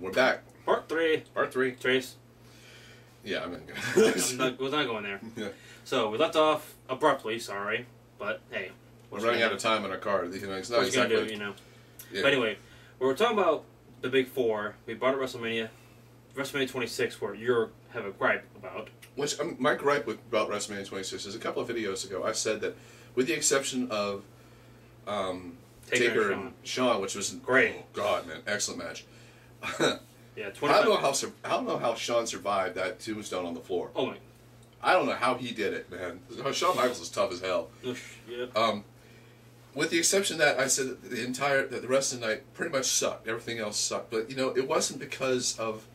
We're back. Part 3. Part 3. Trace. Yeah, I'm in. We're not going there. Yeah. So, we left off abruptly, sorry. But, hey. We're running out of time in our car. You know, it's not what exactly... you gonna do, you know. Yeah. But anyway, we were talking about the Big Four. We brought up WrestleMania 26, where you have a gripe about. Which, my gripe about WrestleMania 26 is a couple of videos ago, I said that, with the exception of Taker and Shawn, which was great. Oh God, man, excellent match. Yeah, I don't know how Shawn survived that tombstone on the floor. Oh my! I don't know how he did it, man. Shawn Michaels is tough as hell. Yeah. With the exception that I said that the rest of the night pretty much sucked. Everything else sucked, but you know it wasn't because of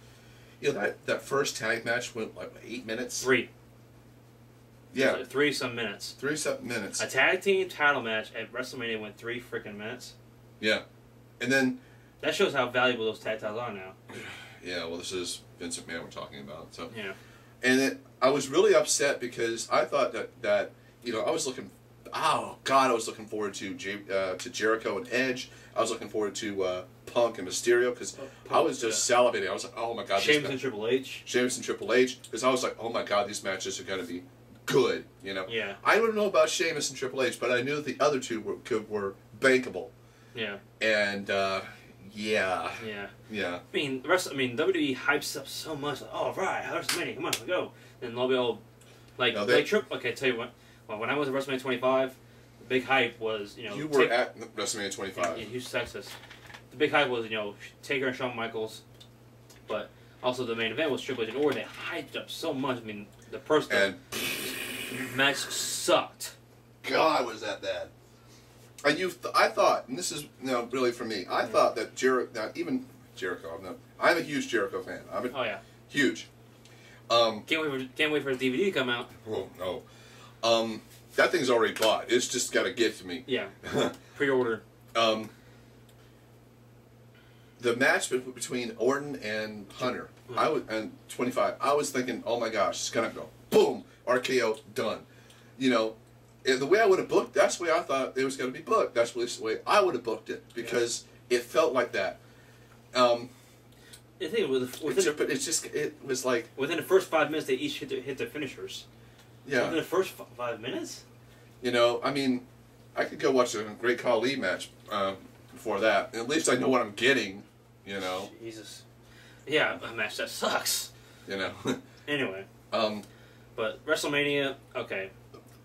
that first tag match went like 8 minutes. 3. Yeah. Like 3 some minutes. 3 some minutes. A tag team title match at WrestleMania went 3 freaking minutes. Yeah, and then. That shows how valuable those tag titles are now. Yeah, well, this is Vince McMahon we're talking about. So yeah, and I was really upset because I thought that I was looking. Oh God, I was looking forward to Jericho and Edge. I was looking forward to Punk and Mysterio because I was just salivating. I was like, oh my God, Sheamus and Triple H. Sheamus and Triple H, because I was like, oh my God, these matches are going to be good. You know. Yeah. I don't know about Sheamus and Triple H, but I knew that the other two were bankable. Yeah. And. Yeah. Yeah. Yeah. I mean, WWE hypes up so much. Like, oh, right, WrestleMania, come on, let's go. And they'll be all like, okay, tell you what. Well, when I was at WrestleMania 25, the big hype was, You were at WrestleMania 25 in Houston, Texas. The big hype was, Taker and Shawn Michaels, but also the main event was Triple H and Orton. They hyped up so much. I mean, the first match sucked. God, was that bad? And I thought, and this is really for me, I thought that even Jericho, I'm a huge Jericho fan. Oh yeah, huge. Can't wait for his DVD to come out. Oh no, that thing's already bought. It's just got to get to me. Yeah, pre-order. The match between Orton and Hunter, and 25. I was thinking, oh my gosh, it's gonna go boom, RKO, done. The way I would have booked, that's the way I thought it was going to be booked. That's the way I would have booked it because it felt like that. I think it was like within the first 5 minutes they each hit their finishers. Yeah. Within the first 5 minutes. I mean, I could go watch a Great Khali match before that. At least I know what I'm getting. Jesus. Yeah, a match that sucks. Anyway. But WrestleMania, okay.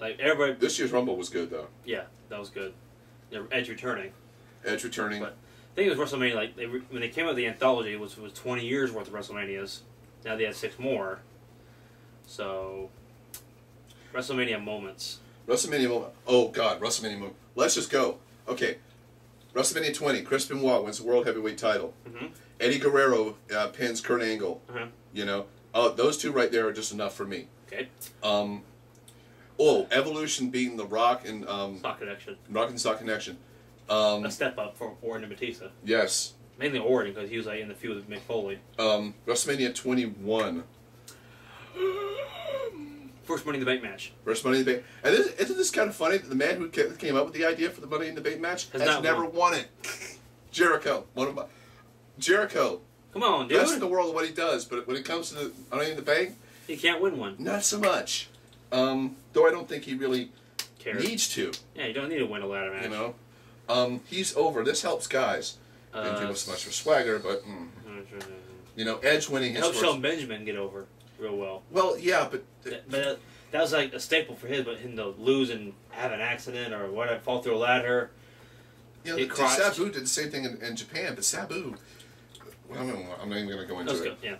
Like everybody. This year's Rumble was good though. Yeah, that was good. Edge returning. Edge returning. But I think it was WrestleMania. Like when they came out with the anthology, it was 20 years worth of WrestleManias. Now they had 6 more. So WrestleMania moments. WrestleMania moment. Oh God, WrestleMania moment. Let's just go. Okay. WrestleMania 20. Chris Benoit wins the World Heavyweight Title. Mm-hmm. Eddie Guerrero pins Kurt Angle. Uh-huh. Those two right there are just enough for me. Okay. Evolution beating The Rock and Stock Connection. Rock and Stock Connection. A step up from Orton and Batista. Yes. Mainly Orton because he was in the feud with Mick Foley. WrestleMania 21. First Money in the Bank match. First Money in the Bank. And isn't this kind of funny that the man who came up with the idea for the Money in the Bank match has never won it? Jericho. Jericho. Come on, dude. Best in the world at what he does, but when it comes to the Money in the Bank, he can't win one. Not so much. Though I don't think he really needs to. Yeah, you don't need to win a ladder match. He's over. This helps guys. Didn't give us so much for swagger, but Edge winning his helps Shelton Benjamin get over real well. Well, yeah, but that was like a staple for him to lose and have an accident or whatever, fall through a ladder. Sabu did the same thing in Japan, but Sabu. Well, I'm not even going to go into it. Yeah.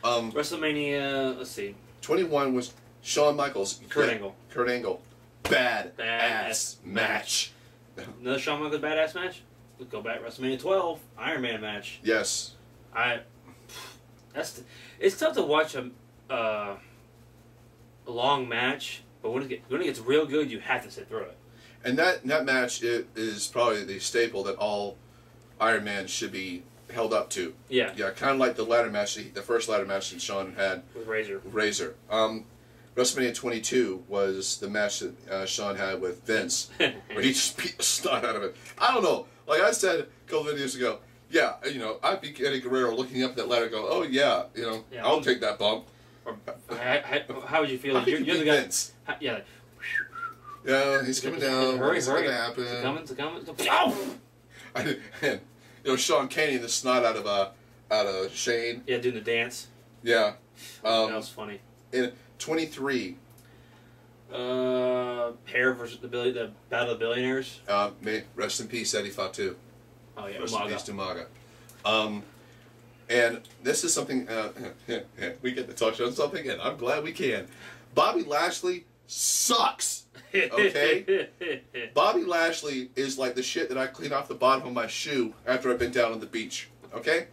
WrestleMania. Let's see. 21 was Shawn Michaels. Kurt Angle. Kurt Angle. Badass match. Another Shawn Michaels badass match? Let's go back. WrestleMania 12. Iron Man match. Yes. It's tough to watch a long match, but when it gets real good, you have to sit through it. And that match is probably the staple that all Iron Man should be held up to. Yeah. Yeah, kind of like the ladder match, the first ladder match that Shawn had with Razor. WrestleMania 22 was the match that Shawn had with Vince, where he just beat the snot out of it. I don't know. Like I said a couple videos ago, Yeah, you know, I'd be Eddie Guerrero looking up that ladder, go, oh yeah, you know, Yeah. I'll take that bump. Or, how would you feel? You're the guy. Yeah. Like, Yeah, he's coming down. Hurry, What's hurry! gonna happen? It's coming! Oh! And you know, Sean Caney, the snot out of Shane. Yeah, doing the dance. Yeah. That was funny. In 23. Hair versus the Battle of the Billionaires. May rest in peace, Eddie Fatu. Oh yeah, Rest in peace to Maga. And this is something we get to touch on something, and I'm glad we can. Bobby Lashley sucks. Okay, Bobby Lashley is like the shit that I clean off the bottom of my shoe after I've been down on the beach. Okay,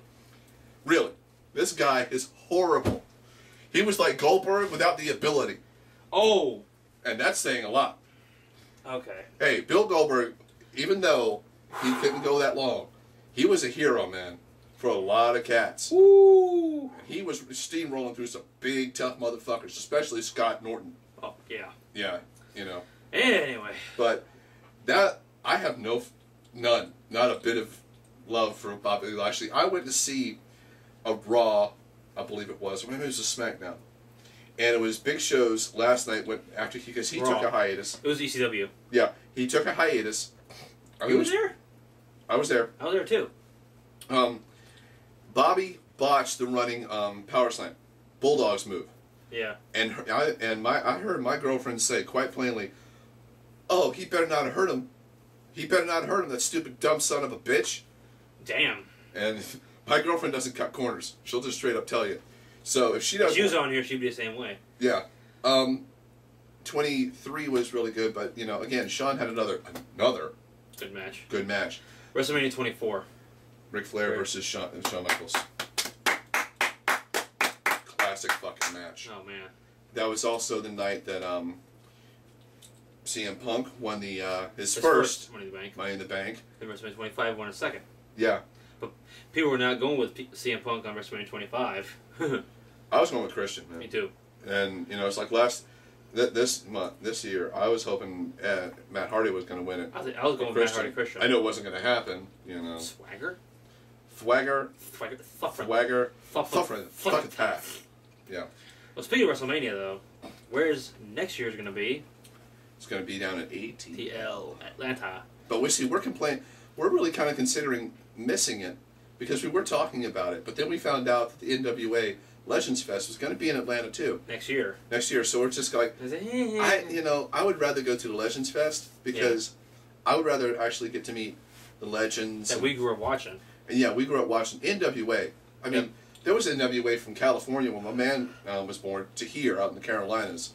really, this guy is horrible. He was like Goldberg without the ability. Oh, and that's saying a lot. Okay. Hey, Bill Goldberg, even though he couldn't go that long, he was a hero, man, for a lot of cats. Woo! He was steamrolling through some big, tough motherfuckers, especially Scott Norton. Oh yeah. Yeah, you know. Anyway. But that I have none, not a bit of love for Bobby Lashley. I went to see a Raw, I believe it was, or maybe it was a SmackDown, and it was Big Show's last night because he took a hiatus. It was ECW. Yeah, he took a hiatus. You was there? I was there. I was there too. Bobby botched the running power slam, Bulldog's move. Yeah. And I heard my girlfriend say quite plainly, "Oh, he better not have hurt him. He better not have hurt him. That stupid dumb son of a bitch." Damn. And my girlfriend doesn't cut corners. She'll just straight up tell you. So if she doesn't, if she was on here, she'd be the same way. Yeah. 23 was really good, but you know, again, Sean had another good match. Good match. WrestleMania 24. Ric Flair versus Shawn Michaels. Classic fucking match. Oh man. That was also the night that CM Punk won his first Money in the Bank. Money in the Bank. Then WrestleMania 25 won a second. Yeah. But people were not going with CM Punk on WrestleMania 25. I was going with Christian, man. Me too. And you know, it's like this year, I was hoping Matt Hardy was going to win it. I was going with Matt Hardy Christian. I knew it wasn't going to happen. You know. Swagger. Fuck attack. Yeah. Well, speaking of WrestleMania, though, where's next year's going to be? It's going to be down at ATL Atlanta. But we're really kind of considering missing it because we were talking about it, but then we found out that the NWA Legends Fest was going to be in Atlanta too. Next year. So we're just like, I would rather go to the Legends Fest because I would rather actually get to meet the legends that we grew up watching. And yeah, we grew up watching NWA. I mean, there was NWA from California when my man was born to here out in the Carolinas.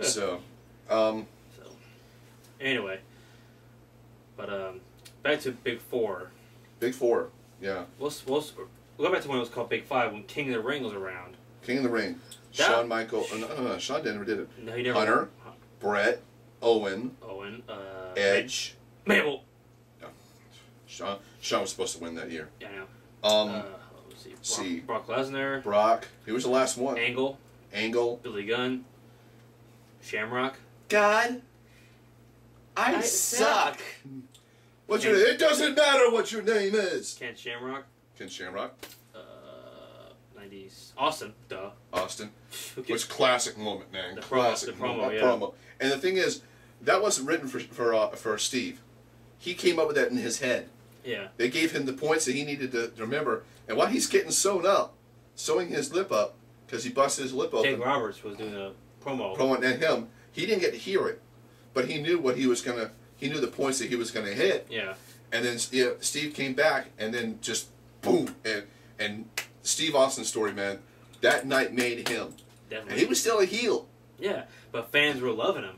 So, anyway, but back to Big Four. Big Four, yeah. We'll go back to when it was called Big Five when King of the Ring was around. King of the Ring. Shawn Michaels. No, Shawn never did it. No, he never. Hunter, Brett, Owen, Edge. Mabel. No. Shawn was supposed to win that year. Yeah, I know. Let's see. Brock Lesnar. Brock. He was the last one. Angle. Billy Gunn. Shamrock. God. I suck. It doesn't matter what your name is. Ken Shamrock. 90s. Austin. Duh. Austin. Which classic moment, man. The classic promo. And the thing is, that wasn't written for Steve. He came up with that in his head. Yeah. They gave him the points that he needed to remember. And while he's getting sewing his lip up, because he busted his lip open. Jake Roberts was doing a promo. And him, he didn't get to hear it, but he knew what he was gonna. He knew the points that he was gonna hit. Yeah. And then Steve came back, and then just boom, and Steve Austin's story, man, that night made him. Definitely. And he was still a heel. Yeah, but fans were loving him.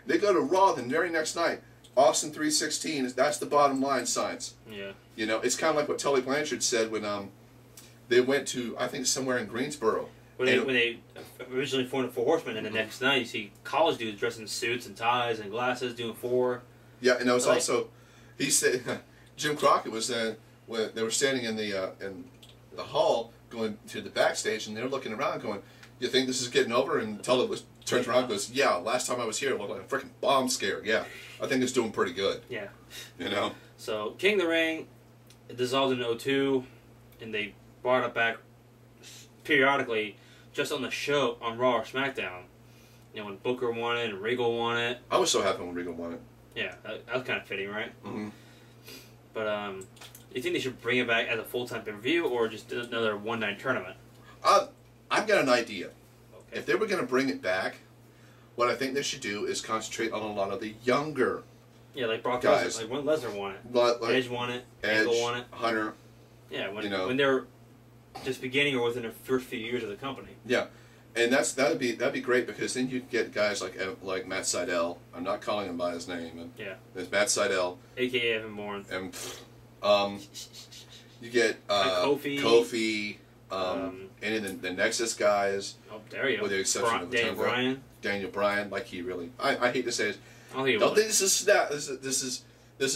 They go to Raw the very next night. Austin 316. That's the bottom line signs. Yeah. You know, it's kind of like what Tully Blanchard said when they went to, I think, somewhere in Greensboro. When they originally formed the Four Horsemen, and the next night you see college dudes dressed in suits and ties and glasses doing four. Yeah, and it was also, he said, Jim Crockett was when they were standing in the hall going to the backstage, and they're looking around going, "You think this is getting over?" And Tully turns around and goes, "Yeah, last time I was here, it looked like a freaking bomb scare. Yeah, I think it's doing pretty good." Yeah. You know? So, King of the Ring, it dissolved in '02, and they brought it back periodically, just on the show on Raw or SmackDown. You know, when Booker won it and Regal won it. I was so happy when Regal won it. Yeah, that was kind of fitting, right? Mm-hmm. But do you think they should bring it back as a full-time pay-per-view or just another one-night tournament? I've got an idea. Okay. If they were going to bring it back, what I think they should do is concentrate on a lot of the younger Yeah, like Brock guys. Lesnar. Like when Lesnar won it. Like Edge won it. Edge, Angle won it. Hunter. Yeah, when, you know. when they're just beginning or within the first few years of the company. Yeah, and that'd be great because then you get guys like Matt Sydal. I'm not calling him by his name. And Yeah. there's Matt Sydal. A.K.A. Evan Bourne. And you get Kofi. any of the Nexus guys. Oh, there you go. With the exception of Daniel Bryan. Daniel Bryan, like he really. I hate to say it. I don't Don't think this is snap. This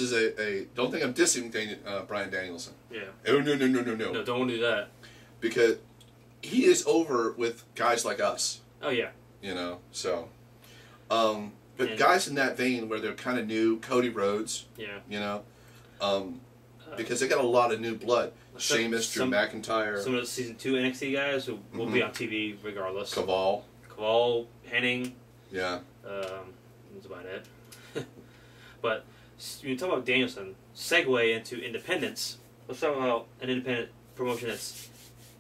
is a. Don't think I'm dissing Bryan Danielson. Yeah. Oh no. No, don't do that. Because he is over with guys like us. Oh yeah. You know, so. But guys in that vein where they're kind of new, Cody Rhodes. Yeah. You know, because they got a lot of new blood. Sheamus, Drew McIntyre, some of the season 2 NXT guys who will be on TV regardless. Caval, Henning. Yeah. That's about it. But when you talk about Danielson, segue into independence. Let's talk about an independent promotion that's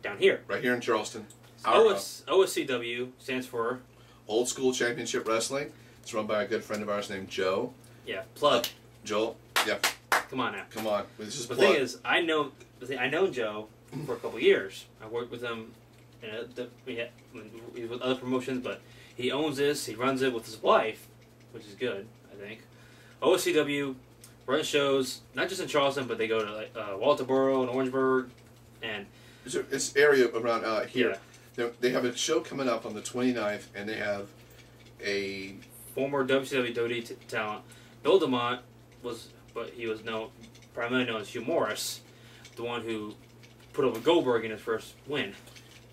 down here. Right here in Charleston. OSCW stands for Old School Championship Wrestling. It's run by a good friend of ours named Joe. Yeah, plug. Joel. Yeah. Come on now. Come on. This is the plug. thing is, I know Joe for a couple of years. I worked with him. He's with other promotions, but he owns this. He runs it with his wife, which is good, I think. OSCW runs shows not just in Charleston, but they go to like Walterboro and Orangeburg, and it's area around here. Yeah. They have a show coming up on the 29th, and they have a former WCW WWE talent. Bill DeMott he was primarily known as Hugh Morris, the one who put over Goldberg in his first win.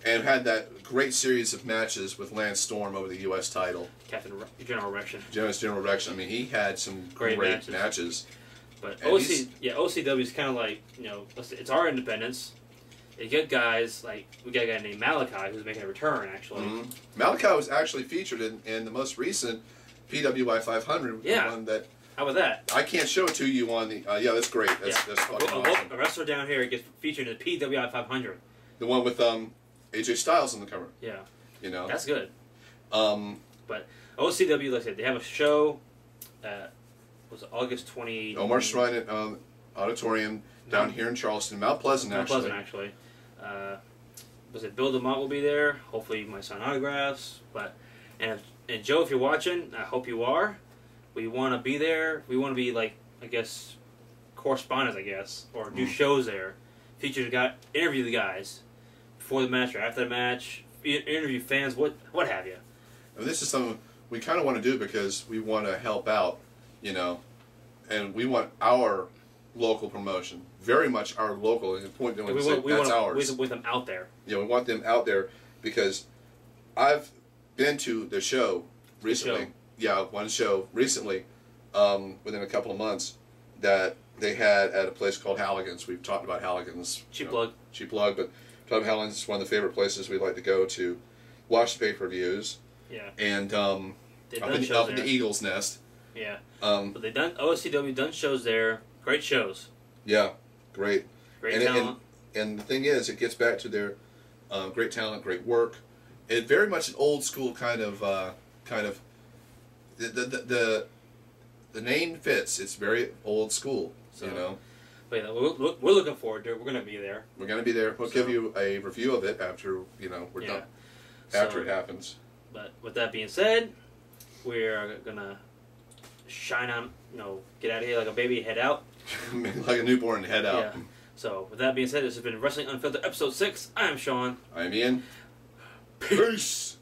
And had that great series of matches with Lance Storm over the U.S. title. General Erection. General Erection. I mean, he had some great matches. But OCW is kind of like, it's our independence. They get guys, like, we got a guy named Malachi who's making a return, actually. Mm-hmm. Malachi was actually featured in the most recent PWI 500. Yeah. The one that, how about that? I can't show it to you on the... yeah, that's great. That's fucking awesome. A wrestler down here gets featured in the PWI 500. The one with AJ Styles on the cover. Yeah. You know? That's good. But OCW, like I said, they have a show, was it August 20... Omar Shrine at Auditorium down here in Charleston. Mount Pleasant, actually. Was it Bill DeMott will be there? Hopefully my sign autographs. And Joe, if you're watching, I hope you are. We want to be there. We want to be, like, I guess, correspondents, or do shows there. Feature the guy, interview the guys before the match or after the match. Interview fans, what have you. And this is something we kind of want to do because we want to help out, and we want our local promotion, very much our local. And the point that's ours. We want them out there. Yeah, we want them out there because I've been to the show recently. Yeah, one show recently, within a couple of months, that they had at a place called Halligan's. We've talked about Halligan's. Cheap plug, but Tom Halligan's is one of the favorite places we like to go to watch the pay-per-views. Yeah. And up in the Eagle's Nest. Yeah. But OSCW done shows there. Great shows. Yeah, great. Great talent. And the thing is, it gets back to their great talent, great work. It very much an old school kind of the name fits. It's very old school, But yeah, we're looking forward to it. We're going to be there. We're going to be there. We'll give you a review of it after we're done. After it happens. But with that being said, we're gonna shine on. Get out of here like a baby, head out. Like a newborn, head out. Yeah. So with that being said, this has been Wrestling Unfiltered episode 6. I am Sean. I am Ian. Peace.